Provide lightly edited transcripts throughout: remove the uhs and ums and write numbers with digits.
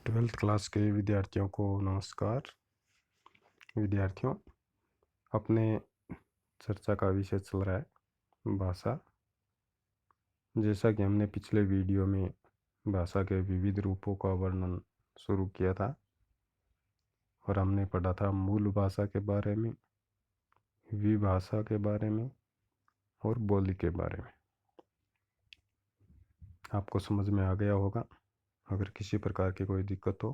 Twelfth class के विद्यार्थियों को नमस्कार। विद्यार्थियों, अपने चर्चा का विषय चल रहा है भाषा। जैसा कि हमने पिछले वीडियो में भाषा के विविध रूपों का वर्णन शुरू किया था और हमने पढ़ा था मूल भाषा के बारे में, विभाषा के बारे में और बोली के बारे में। आपको समझ में आ गया होगा। अगर किसी प्रकार की कोई दिक्कत हो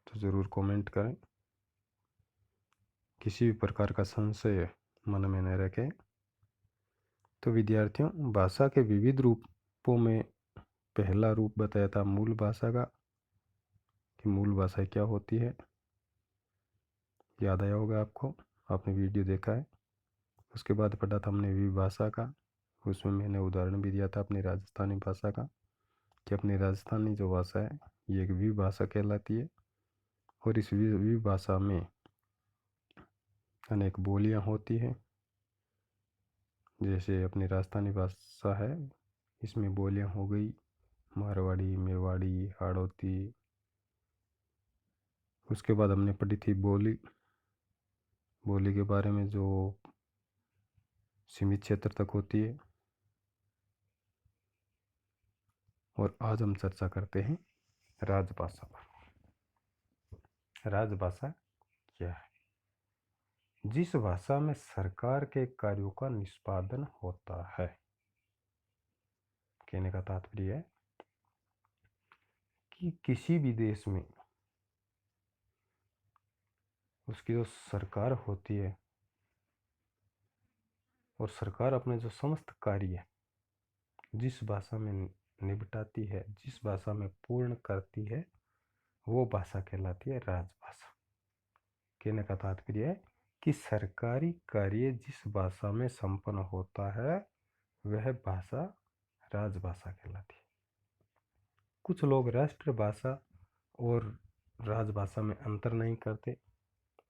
तो ज़रूर कमेंट करें। किसी भी प्रकार का संशय मन में न रखें। तो विद्यार्थियों, भाषा के विविध रूपों में पहला रूप बताया था मूल भाषा का, कि मूल भाषा क्या होती है। याद आया होगा आपको, आपने वीडियो देखा है। उसके बाद पढ़ा था हमने विभाषा का। उसमें मैंने उदाहरण भी दिया था अपनी राजस्थानी भाषा का, कि अपनी राजस्थानी जो भाषा है ये एक विभाषा कहलाती है और इस विभाषा में अनेक बोलियां होती हैं। जैसे अपनी राजस्थानी भाषा है, इसमें बोलियां हो गई मारवाड़ी, मेवाड़ी, हाड़ौती। उसके बाद हमने पढ़ी थी बोली के बारे में, जो सीमित क्षेत्र तक होती है। और आज हम चर्चा करते हैं राजभाषा पर। राजभाषा क्या है? जिस भाषा में सरकार के कार्यों का निष्पादन होता है। कहने का तात्पर्य है कि किसी भी देश में उसकी जो सरकार होती है और सरकार अपने जो समस्त कार्य जिस भाषा में निपटाती है, जिस भाषा में पूर्ण करती है, वो भाषा कहलाती है राजभाषा। कहने का तात्पर्य है कि सरकारी कार्य जिस भाषा में संपन्न होता है वह भाषा राजभाषा कहलाती है। कुछ लोग राष्ट्रभाषा और राजभाषा में अंतर नहीं करते,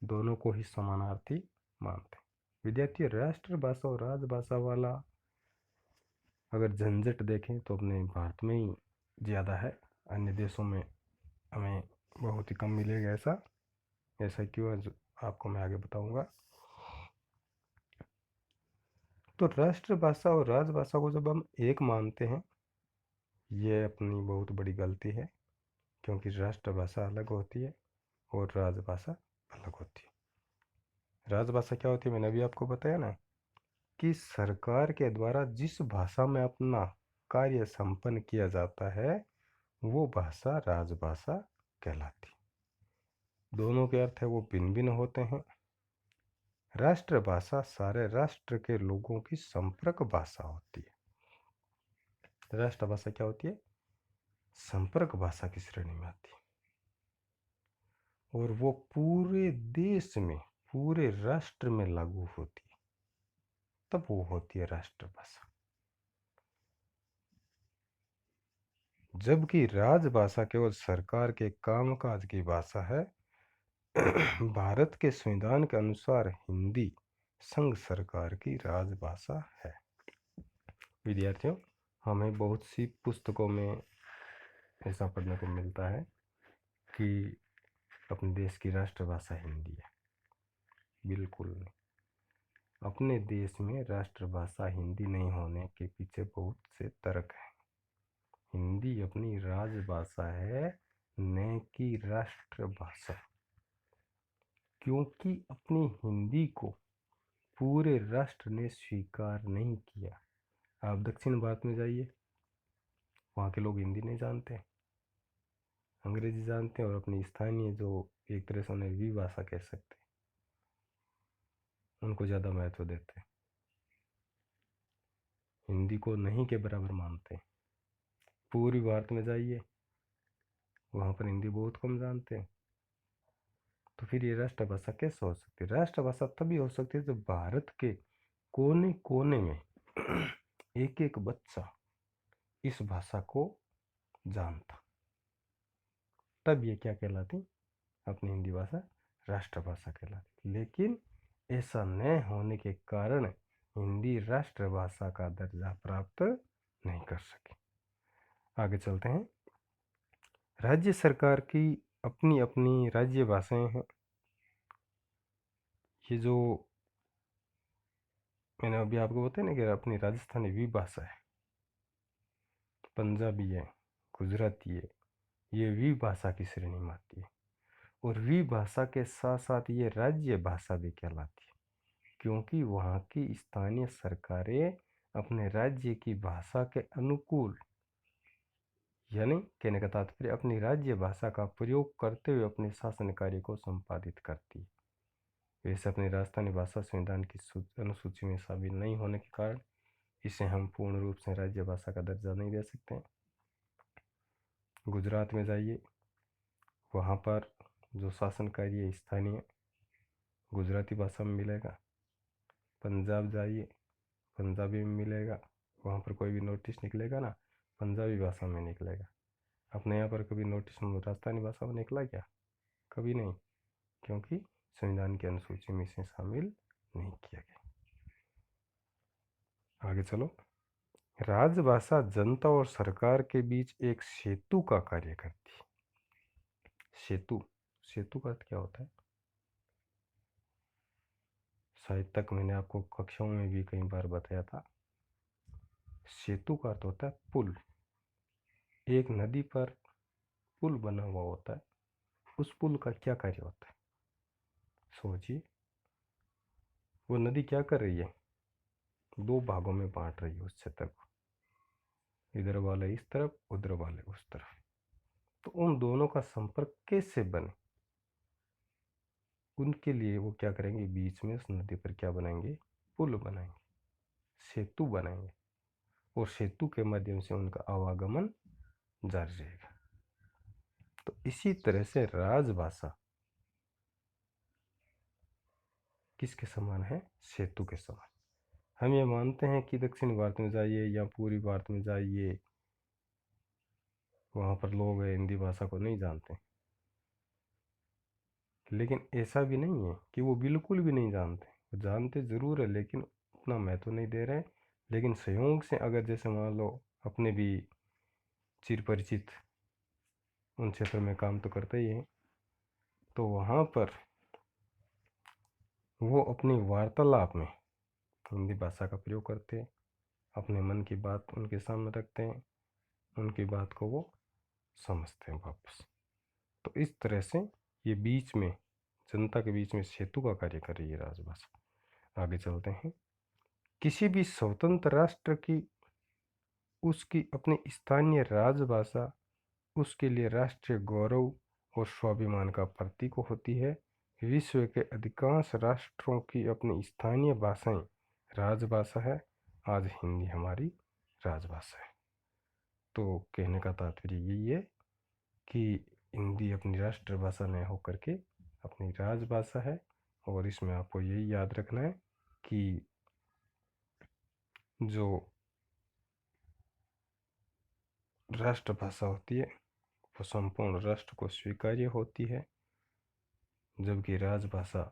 दोनों को ही समानार्थी मानते। विद्यार्थी, राष्ट्रभाषा और राजभाषा वाला अगर झंझट देखें तो अपने भारत में ही ज़्यादा है, अन्य देशों में हमें बहुत ही कम मिलेगा। ऐसा क्यों है, आपको मैं आगे बताऊंगा। तो राष्ट्रभाषा और राजभाषा को जब हम एक मानते हैं, ये अपनी बहुत बड़ी गलती है, क्योंकि राष्ट्रभाषा अलग होती है और राजभाषा अलग होती है। राजभाषा क्या होती है, मैंने अभी आपको बताया ना, कि सरकार के द्वारा जिस भाषा में अपना कार्य संपन्न किया जाता है वो भाषा राजभाषा कहलाती है। दोनों के अर्थ है वो भिन्न भिन्न होते हैं। राष्ट्रभाषा सारे राष्ट्र के लोगों की संपर्क भाषा होती है। राष्ट्रभाषा क्या होती है? संपर्क भाषा की श्रेणी में आती है और वो पूरे देश में, पूरे राष्ट्र में लागू होती है, तब वो होती है राष्ट्रभाषा। जबकि राजभाषा केवल सरकार के कामकाज की भाषा है। भारत के संविधान के अनुसार हिंदी संघ सरकार की राजभाषा है। विद्यार्थियों, हमें बहुत सी पुस्तकों में ऐसा पढ़ने को मिलता है कि अपने देश की राष्ट्रभाषा हिंदी है। बिल्कुल नहीं। अपने देश में राष्ट्रभाषा हिंदी नहीं होने के पीछे बहुत से तर्क हैं। हिंदी अपनी राजभाषा है, न कि राष्ट्रभाषा। क्योंकि अपनी हिंदी को पूरे राष्ट्र ने स्वीकार नहीं किया। आप दक्षिण भारत में जाइए, वहाँ के लोग हिंदी नहीं जानते, अंग्रेजी जानते हैं और अपनी स्थानीय जो एक तरह से उन्हें विभाषा कह सकते हैं, उनको ज़्यादा महत्व देते हैं, हिंदी को नहीं के बराबर मानते हैं। पूर्वी भारत में जाइए, वहाँ पर हिंदी बहुत कम जानते हैं। तो फिर ये राष्ट्रभाषा कैसे हो सकती है? राष्ट्रभाषा तभी हो सकती है जब भारत के कोने कोने में एक एक बच्चा इस भाषा को जानता, तब ये क्या कहलाती? अपनी हिंदी भाषा राष्ट्रभाषा कहलाती। लेकिन ऐसा न होने के कारण हिंदी राष्ट्रभाषा का दर्जा प्राप्त नहीं कर सकी। आगे चलते हैं। राज्य सरकार की अपनी अपनी राज्य भाषाएं हैं। ये जो मैंने अभी आपको बताया ना कि अपनी राजस्थानी विभाषा है, पंजाबी है, गुजराती है, ये विभाषा की श्रेणी में आती है। और विभाषा के साथ साथ ये राज्य भाषा भी कहलाती है, क्योंकि वहाँ की स्थानीय सरकारें अपने राज्य की भाषा के अनुकूल, यानी कहने का तात्पर्य अपनी राज्य भाषा का प्रयोग करते हुए अपने शासन कार्य को संपादित करती है। वैसे अपनी राजस्थानी भाषा संविधान की अनुसूची में शामिल नहीं होने के कारण इसे हम पूर्ण रूप से राज्य भाषा का दर्जा नहीं दे सकते। गुजरात में जाइए, वहाँ पर जो शासन कार्य स्थानीय गुजराती भाषा में मिलेगा। पंजाब जाइए, पंजाबी में मिलेगा। वहाँ पर कोई भी नोटिस निकलेगा ना, पंजाबी भाषा में निकलेगा। अपने यहाँ पर कभी नोटिस राजस्थानी भाषा में निकला क्या? कभी नहीं, क्योंकि संविधान की अनुसूची में इसे शामिल नहीं किया गया। आगे चलो। राजभाषा जनता और सरकार के बीच एक सेतु का कार्य करती है। सेतु, सेतु का अर्थ क्या होता है? शायद तक मैंने आपको कक्षाओं में भी कई बार बताया था। सेतु का अर्थ होता है पुल। एक नदी पर पुल बना हुआ होता है, उस पुल का क्या कार्य होता है? सोचिए, वो नदी क्या कर रही है? दो भागों में बांट रही है उस क्षेत्र को, इधर वाले इस तरफ, उधर वाले उस तरफ। तो उन दोनों का संपर्क कैसे बने, उनके लिए वो क्या करेंगे? बीच में उस नदी पर क्या बनाएंगे? पुल बनाएंगे, सेतु बनाएंगे, और सेतु के माध्यम से उनका आवागमन जारी रहेगा। तो इसी तरह से राजभाषा किसके समान है? सेतु के समान। हम ये मानते हैं कि दक्षिण भारत में जाइए या पूर्वी भारत में जाइए, वहाँ पर लोग हिंदी भाषा को नहीं जानते, लेकिन ऐसा भी नहीं है कि वो बिल्कुल भी नहीं जानते। वो जानते ज़रूर है, लेकिन उतना महत्व नहीं दे रहे। लेकिन संयोग से अगर जैसे मान लो अपने भी चिर परिचित उन क्षेत्र में काम तो करते ही हैं, तो वहाँ पर वो अपनी वार्तालाप में हिंदी भाषा का प्रयोग करते हैं, अपने मन की बात उनके सामने रखते हैं, उनकी बात को वो समझते हैं वापस। तो इस तरह से ये बीच में जनता के बीच में सेतु का कार्य कर रही है राजभाषा। आगे चलते हैं। किसी भी स्वतंत्र राष्ट्र की उसकी अपनी स्थानीय राजभाषा उसके लिए राष्ट्रीय गौरव और स्वाभिमान का प्रतीक होती है। विश्व के अधिकांश राष्ट्रों की अपनी स्थानीय भाषाएं राजभाषा है। आज हिंदी हमारी राजभाषा है। तो कहने का तात्पर्य यही है कि हिंदी अपनी राष्ट्रभाषा न होकर के अपनी राजभाषा है। और इसमें आपको यही याद रखना है कि जो राष्ट्रभाषा होती है वो संपूर्ण राष्ट्र को स्वीकार्य होती है, जबकि राजभाषा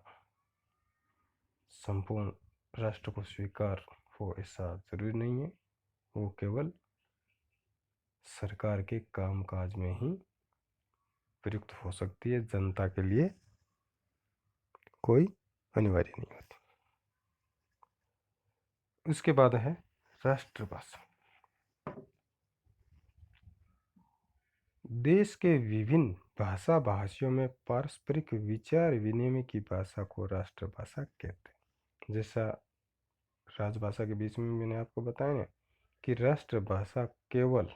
संपूर्ण राष्ट्र को स्वीकार हो ऐसा जरूरी नहीं है। वो केवल सरकार के कामकाज में ही प्रयुक्त हो सकती है, जनता के लिए कोई अनिवार्य नहीं होती। उसके बाद है राष्ट्रभाषा। देश के विभिन्न भाषा भाषियों में पारस्परिक विचार विनिमय की भाषा को राष्ट्रभाषा कहते हैं। जैसा राजभाषा के बीच में मैंने आपको बताया ना कि राष्ट्रभाषा केवल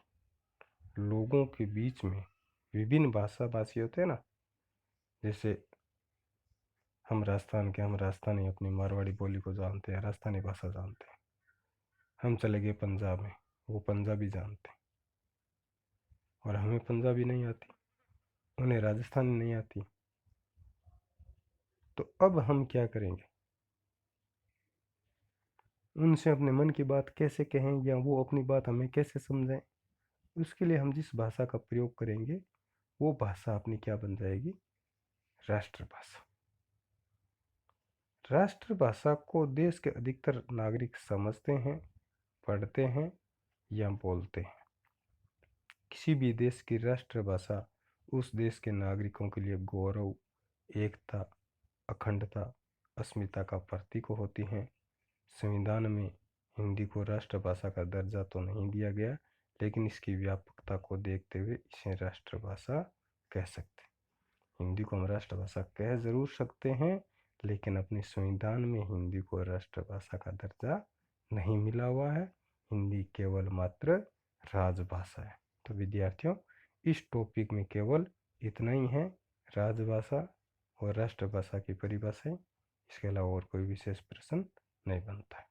लोगों के बीच में विभिन्न भाषा भाषी होते हैं ना, जैसे हम राजस्थान के, हम राजस्थानी अपनी मारवाड़ी बोली को जानते हैं, राजस्थानी भाषा जानते हैं। हम चले गए पंजाब में, वो पंजाबी जानते हैं, और हमें पंजाबी नहीं आती, उन्हें राजस्थानी नहीं आती। तो अब हम क्या करेंगे? उनसे अपने मन की बात कैसे कहें, या वो अपनी बात हमें कैसे समझें? उसके लिए हम जिस भाषा का प्रयोग करेंगे वो भाषा अपनी क्या बन जाएगी? राष्ट्रभाषा। राष्ट्रभाषा को देश के अधिकतर नागरिक समझते हैं, पढ़ते हैं या बोलते हैं। किसी भी देश की राष्ट्रभाषा उस देश के नागरिकों के लिए गौरव, एकता, अखंडता, अस्मिता का प्रतीक होती हैं। संविधान में हिंदी को राष्ट्रभाषा का दर्जा तो नहीं दिया गया, लेकिन इसकी व्यापकता को देखते हुए इसे राष्ट्रभाषा कह सकते हैं। हिंदी को हम राष्ट्रभाषा कह जरूर सकते हैं, लेकिन अपने संविधान में हिंदी को राष्ट्रभाषा का दर्जा नहीं मिला हुआ है। हिंदी केवल मात्र राजभाषा है। तो विद्यार्थियों, इस टॉपिक में केवल इतना ही है, राजभाषा और राष्ट्रभाषा की परिभाषाएं। इसके अलावा और कोई विशेष प्रश्न नहीं बनता है।